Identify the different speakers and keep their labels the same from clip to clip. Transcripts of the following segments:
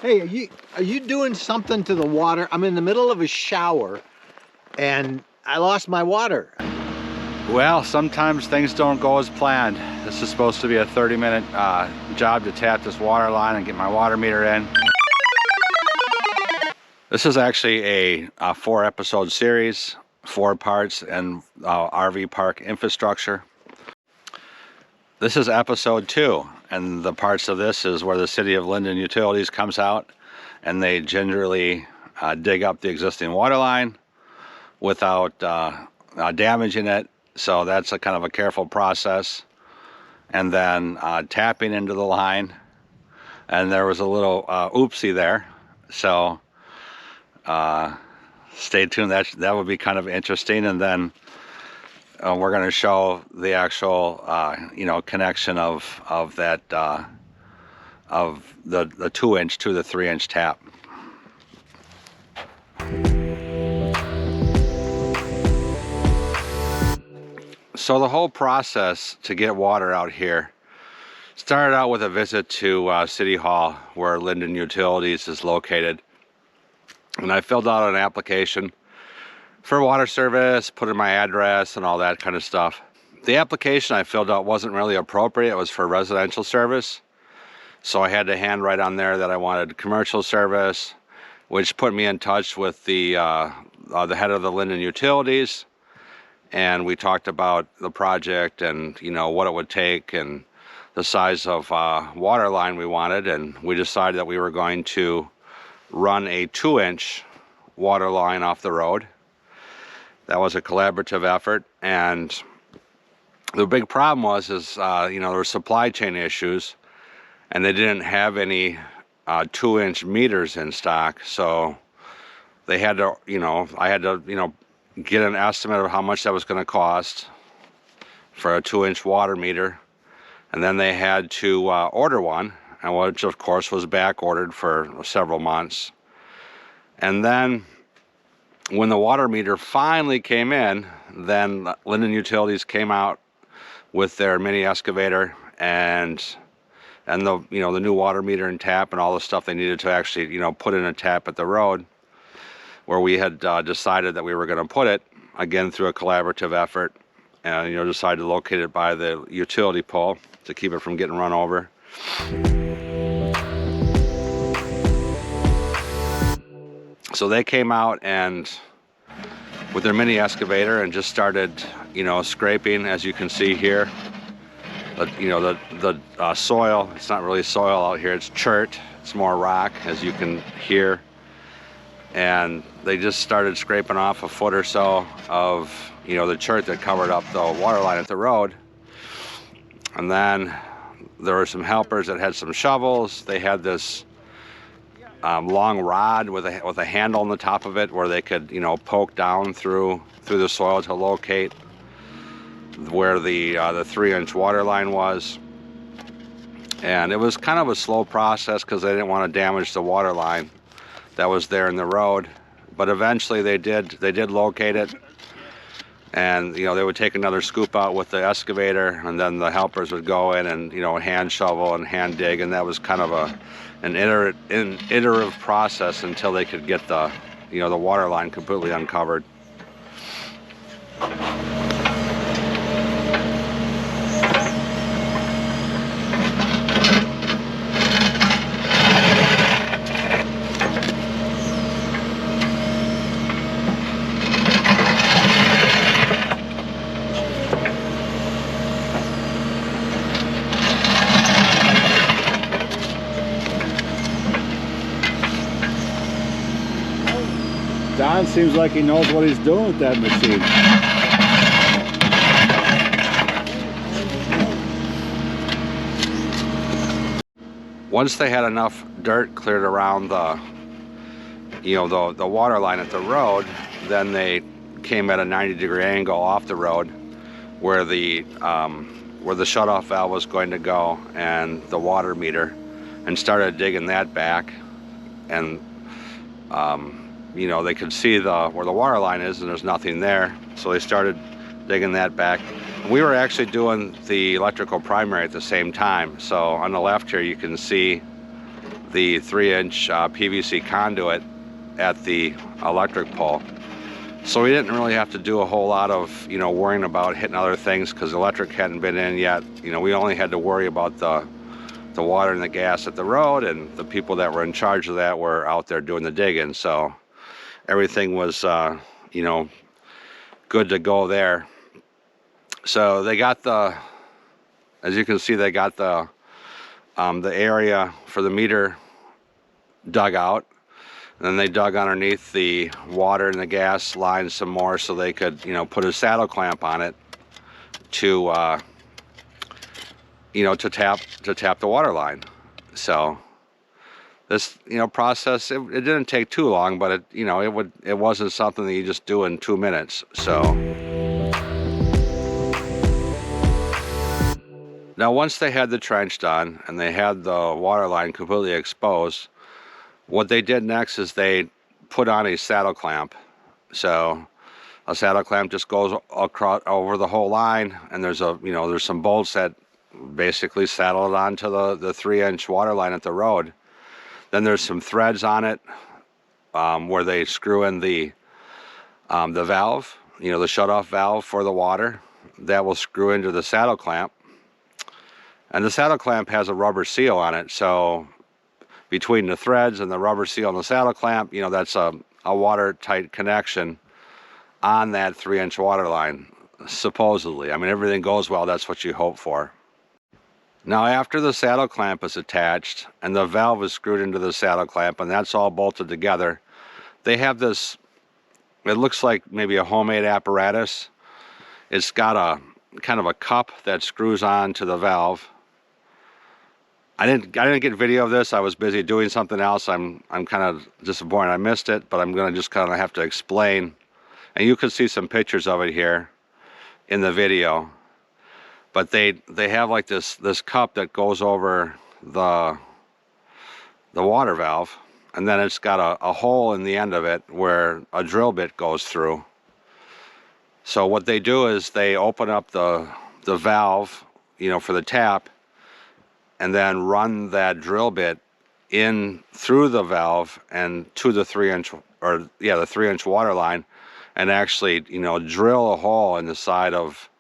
Speaker 1: Hey, are you doing something to the water? I'm in the middle of a shower and I lost my water.
Speaker 2: Well, sometimes things don't go as planned. This is supposed to be a 30-minute job to tap this water line and get my water meter in. This is actually a 4-episode series, 4 parts, and RV park infrastructure. This is episode 2, and the parts of this is where the City of Linden Utilities comes out and they gingerly dig up the existing water line without damaging it. So that's a kind of a careful process. And then tapping into the line, and there was a little oopsie there. So stay tuned. That would be kind of interesting. And then we're going to show the actual connection of that of the 2-inch to the 3-inch tap. So the whole process to get water out here started out with a visit to City Hall, where Linden Utilities is located. And I filled out an application for water service, put in my address and all that kind of stuff. The application I filled out wasn't really appropriate. It was for residential service. So I had to handwrite on there that I wanted commercial service, which put me in touch with the head of the Linden Utilities. And we talked about the project and what it would take and the size of water line we wanted, and we decided that we were going to run a 2-inch water line off the road. That was a collaborative effort, and the big problem was there were supply chain issues, and they didn't have any 2-inch meters in stock, so they had to I had to get an estimate of how much that was going to cost for a 2-inch water meter, and then they had to order one, and which of course was back ordered for several months. And then when the water meter finally came in, then Linden Utilities came out with their mini excavator and the the new water meter and tap and all the stuff they needed to actually put in a tap at the road where we had decided that we were going to put it, again through a collaborative effort, and decided to locate it by the utility pole to keep it from getting run over. So they came out and with their mini excavator and just started scraping, as you can see here. The soil, it's not really soil out here, it's chert, it's more rock, as you can hear. And they just started scraping off a foot or so of the chert that covered up the water line at the road. And then there were some helpers that had some shovels. They had this long rod with a handle on the top of it where they could poke down through the soil to locate where the 3-inch water line was. And it was kind of a slow process because they didn't want to damage the water line that was there in the road, but eventually they did locate it, and they would take another scoop out with the excavator, and then the helpers would go in and hand shovel and hand dig, and that was kind of an iterative process until they could get the the water line completely uncovered.
Speaker 3: Don seems like he knows what he's doing with that machine.
Speaker 2: Once they had enough dirt cleared around the water line at the road, then they came at a 90-degree angle off the road where the shutoff valve was going to go and the water meter, and started digging that back. And they could see where the water line is, and there's nothing there, so they started digging that back. We were actually doing the electrical primary at the same time, so on the left here you can see the 3-inch PVC conduit at the electric pole. So we didn't really have to do a whole lot of, you know, worrying about hitting other things because electric hadn't been in yet. You know, we only had to worry about the water and the gas at the road, and the people that were in charge of that were out there doing the digging. So everything was, you know, good to go there. So they got as you can see, they got the area for the meter dug out. And then they dug underneath the water and the gas line some more so they could, you know, put a saddle clamp on it to, you know, to tap the water line. So this, you know, process, it didn't take too long, but it, you know, it wasn't something that you just do in 2 minutes. So now once they had the trench done and they had the water line completely exposed, what they did next is they put on a saddle clamp. So a saddle clamp just goes across over the whole line, and there's some bolts that basically saddle it onto the 3-inch water line at the road. Then there's some threads on it where they screw in the valve, you know, the shutoff valve for the water. That will screw into the saddle clamp. And the saddle clamp has a rubber seal on it, so between the threads and the rubber seal on the saddle clamp, you know, that's a watertight connection on that 3-inch water line, supposedly. I mean, everything goes well, that's what you hope for. Now, after the saddle clamp is attached and the valve is screwed into the saddle clamp and that's all bolted together, they have this, it looks like maybe a homemade apparatus. It's got a kind of a cup that screws on to the valve. I didn't get video of this. I was busy doing something else. I'm kind of disappointed I missed it, but I'm going to just kind of have to explain. And you can see some pictures of it here in the video. But they have like this cup that goes over the water valve, and then it's got a hole in the end of it where a drill bit goes through. So what they do is they open up the valve, you know, for the tap, and then run that drill bit in through the valve and to the 3-inch water line, and actually, you know, drill a hole in the side of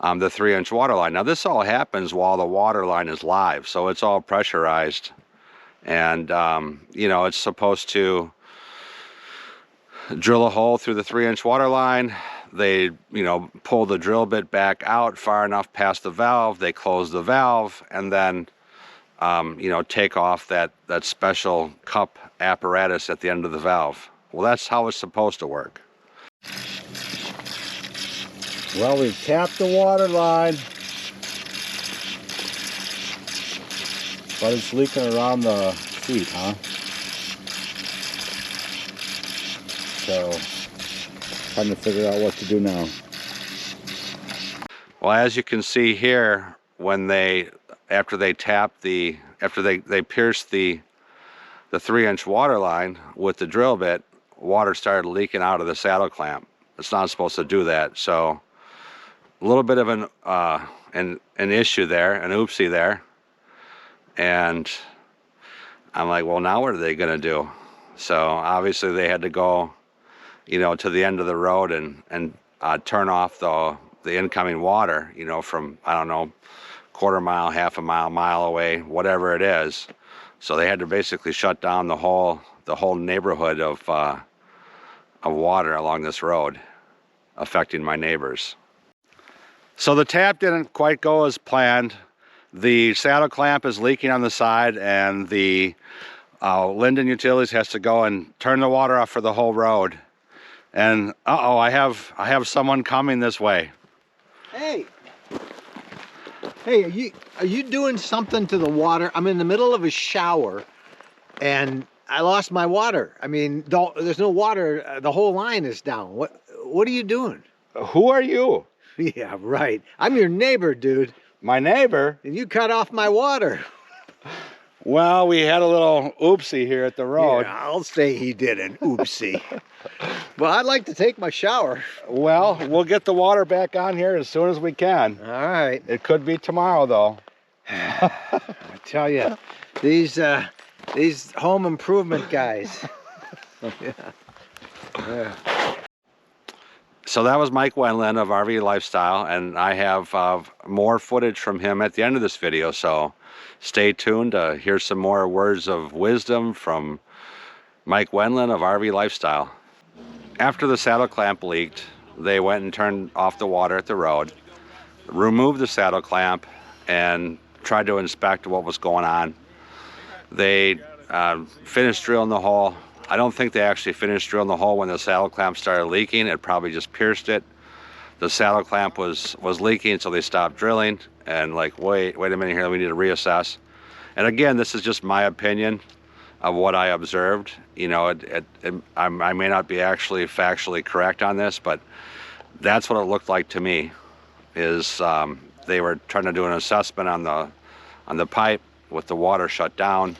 Speaker 2: the 3-inch water line. Now this all happens while the water line is live, so it's all pressurized, and you know, it's supposed to drill a hole through the 3-inch water line. They, you know, pull the drill bit back out far enough past the valve, they close the valve, and then, you know, take off that special cup apparatus at the end of the valve. Well, that's how it's supposed to work.
Speaker 3: Well, we've tapped the water line, but it's leaking around the seat, huh? So, trying to figure out what to do now.
Speaker 2: Well, as you can see here, when after they pierce the 3-inch water line with the drill bit, water started leaking out of the saddle clamp. It's not supposed to do that. So a little bit of an issue there, an oopsie there. And I'm like, well, now what are they gonna do? So obviously they had to go, you know, to the end of the road and turn off the incoming water, you know, from, I don't know, quarter mile, half a mile away, whatever it is. So they had to basically shut down the whole neighborhood of water along this road, affecting my neighbors. So the tap didn't quite go as planned. The saddle clamp is leaking on the side, and the Linden Utilities has to go and turn the water off for the whole road. And uh-oh, I have someone coming this way.
Speaker 1: Hey, are you doing something to the water? I'm in the middle of a shower, and I lost my water. I mean, there's no water. The whole line is down. What are you doing?
Speaker 2: Who are you?
Speaker 1: Yeah, right. I'm your neighbor, dude.
Speaker 2: My neighbor?
Speaker 1: And you cut off my water.
Speaker 2: Well, we had a little oopsie here at the road.
Speaker 1: Yeah, I'll say he did an oopsie. Well, I'd like to take my shower.
Speaker 2: Well, we'll get the water back on here as soon as we can.
Speaker 1: All right.
Speaker 2: It could be tomorrow, though.
Speaker 1: I tell you, these These home improvement guys. Yeah. Yeah.
Speaker 2: So that was Mike Wendland of RV Lifestyle, and I have more footage from him at the end of this video, so stay tuned to hear some more words of wisdom from Mike Wendland of RV Lifestyle. After the saddle clamp leaked, they went and turned off the water at the road, removed the saddle clamp, and tried to inspect what was going on. They finished drilling the hole. I don't think they actually finished drilling the hole when the saddle clamp started leaking. It probably just pierced it. The saddle clamp was leaking, so they stopped drilling and like, wait a minute here, we need to reassess. And again, this is just my opinion of what I observed. You know, I may not be actually factually correct on this, but that's what it looked like to me. Is they were trying to do an assessment on the pipe with the water shut down.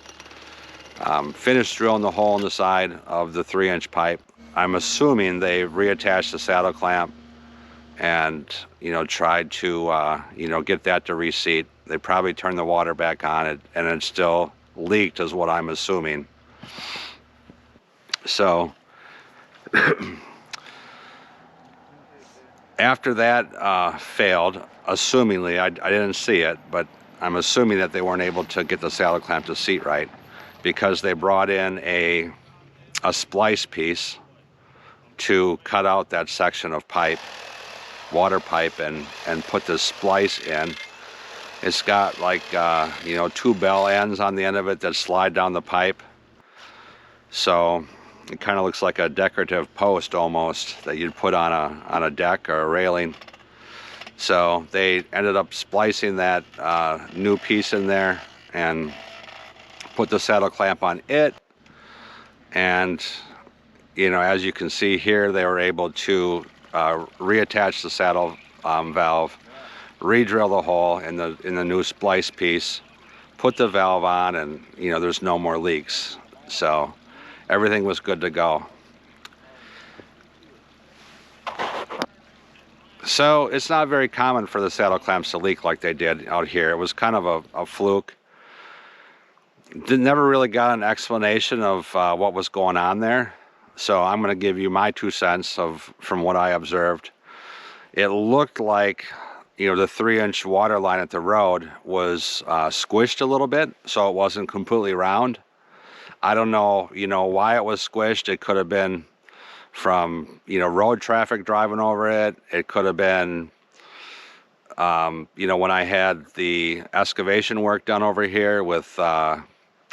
Speaker 2: Finished drilling the hole in the side of the 3-inch pipe. I'm assuming they reattached the saddle clamp and, you know, tried to, you know, get that to reseat. They probably turned the water back on it, and it still leaked, is what I'm assuming. So after that failed, assumingly, I didn't see it, but I'm assuming that they weren't able to get the saddle clamp to seat right, because they brought in a splice piece to cut out that section of pipe, water pipe, and put the splice in. It's got like, you know, 2 bell ends on the end of it that slide down the pipe. So it kind of looks like a decorative post almost that you'd put on a deck or a railing. So they ended up splicing that new piece in there and put the saddle clamp on it. And, you know, as you can see here, they were able to reattach the saddle valve, re-drill the hole in the new splice piece, put the valve on, and, you know, there's no more leaks. So everything was good to go. So it's not very common for the saddle clamps to leak like they did out here. It was kind of a fluke. Never really got an explanation of what was going on there. So I'm going to give you my 2 cents from what I observed. It looked like, you know, the 3-inch water line at the road was squished a little bit, so it wasn't completely round. I don't know, you know, why it was squished. It could have been from, you know, road traffic driving over it. It could have been, you know, when I had the excavation work done over here with,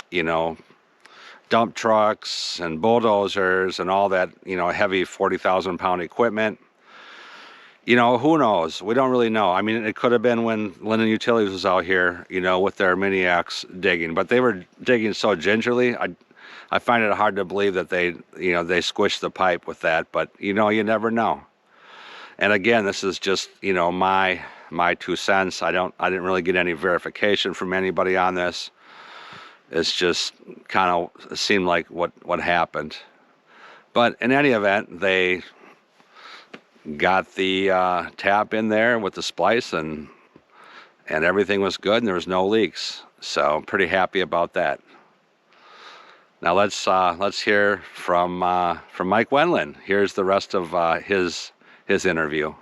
Speaker 2: you know, dump trucks and bulldozers and all that, you know, heavy 40,000-pound equipment. You know, who knows? We don't really know. I mean, it could have been when Linden Utilities was out here, you know, with their mini axe digging, but they were digging so gingerly. I find it hard to believe that they, you know, they squished the pipe with that, but, you know, you never know. And again, this is just, you know, my 2 cents. I didn't really get any verification from anybody on this. It's just kind of seemed like what happened. But in any event, they got the tap in there with the splice, and everything was good, and there was no leaks. So I'm pretty happy about that. Now let's hear from Mike Wendland. Here's the rest of his interview.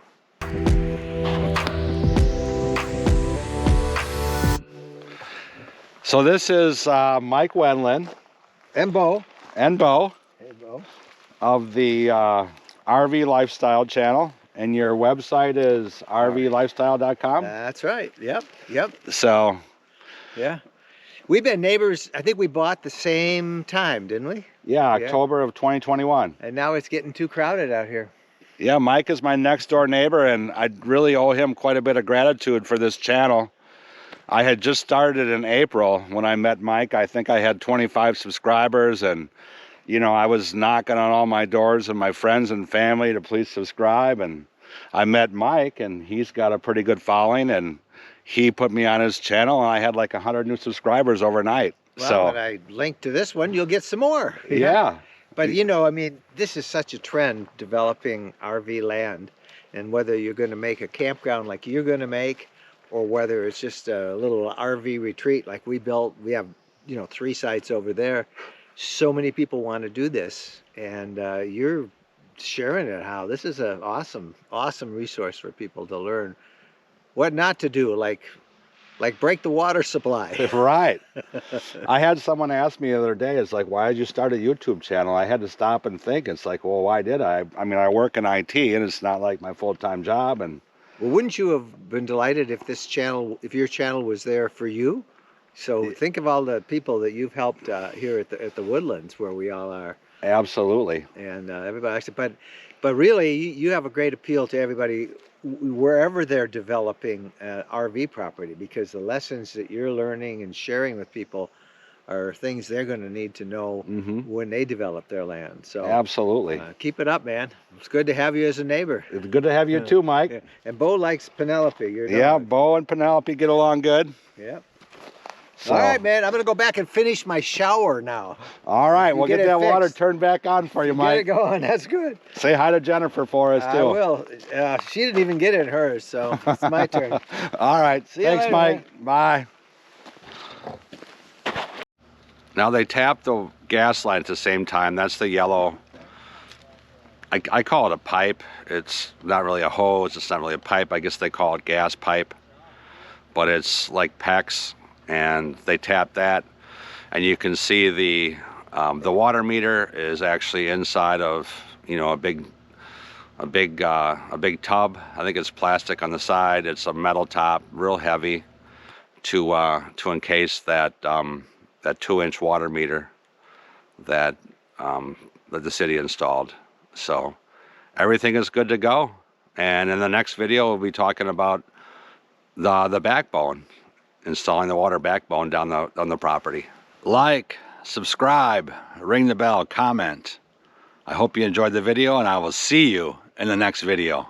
Speaker 2: So this is Mike Wendland
Speaker 1: And Bo.
Speaker 2: Hey, Bo. Of the RV Lifestyle channel, and your website is rvlifestyle.com.
Speaker 1: That's right. Yep.
Speaker 2: So
Speaker 1: Yeah. We've been neighbors. I think we bought the same time, didn't we?
Speaker 2: yeah, October of 2021.
Speaker 1: And now it's getting too crowded out here.
Speaker 2: Yeah, Mike is my next door neighbor, and I really owe him quite a bit of gratitude for this channel. I had just started in April when I met Mike. I think I had 25 subscribers, and, you know, I was knocking on all my doors of my friends and family to please subscribe. And I met Mike, and he's got a pretty good following, and he put me on his channel, and I had like 100 new subscribers overnight.
Speaker 1: Well,
Speaker 2: so
Speaker 1: when I link to this one, you'll get some more.
Speaker 2: yeah.
Speaker 1: But, you know, I mean, this is such a trend, developing RV land. And whether you're going to make a campground like you're going to make, or whether it's just a little RV retreat like we built. We have you know, 3 sites over there. So many people want to do this, and you're sharing it. How this is an awesome resource for people to learn what not to do, like break the water supply.
Speaker 2: Right. I had someone ask me the other day, it's like, why did you start a YouTube channel? I had to stop and think. It's like, well, why did I? I mean, I work in IT, and it's not like my full-time job. And
Speaker 1: Well, wouldn't you have been delighted if if your channel was there for you? So think of all the people that you've helped here at the Woodlands, where we all are,
Speaker 2: absolutely.
Speaker 1: and everybody. But really, you have a great appeal to everybody wherever they're developing RV property, because the lessons that you're learning and sharing with people are things they're going to need to know when they develop their land. So
Speaker 2: Absolutely.
Speaker 1: keep it up, man. It's good to have you as a neighbor.
Speaker 2: It's good to have you too, Mike.
Speaker 1: Yeah. And Bo likes Penelope.
Speaker 2: Yeah, Bo and Penelope get along good.
Speaker 1: Yeah.
Speaker 2: So,
Speaker 1: All right, man. I'm going to go back and finish my shower now.
Speaker 2: all right, we'll get
Speaker 1: it
Speaker 2: that water
Speaker 1: fixed.
Speaker 2: turned back on for you,
Speaker 1: Get it
Speaker 2: Mike.
Speaker 1: going. That's good.
Speaker 2: Say hi to Jennifer for us, too.
Speaker 1: I will. She didn't even get in hers, so it's my turn.
Speaker 2: All right.
Speaker 1: See you
Speaker 2: Thanks,
Speaker 1: later,
Speaker 2: Mike. Bye. Now they tap the gas line at the same time. That's the yellow. I call it a pipe. It's not really a hose. It's not really a pipe. I guess they call it gas pipe. But it's like PEX, and they tap that, and you can see the water meter is actually inside of, you know, a big tub. I think it's plastic on the side. It's a metal top, real heavy, to encase that 2-inch water meter that the city installed. So everything is good to go. And in the next video, we'll be talking about the backbone, installing the water backbone down the property. Like, subscribe, ring the bell, comment. I hope you enjoyed the video, and I will see you in the next video.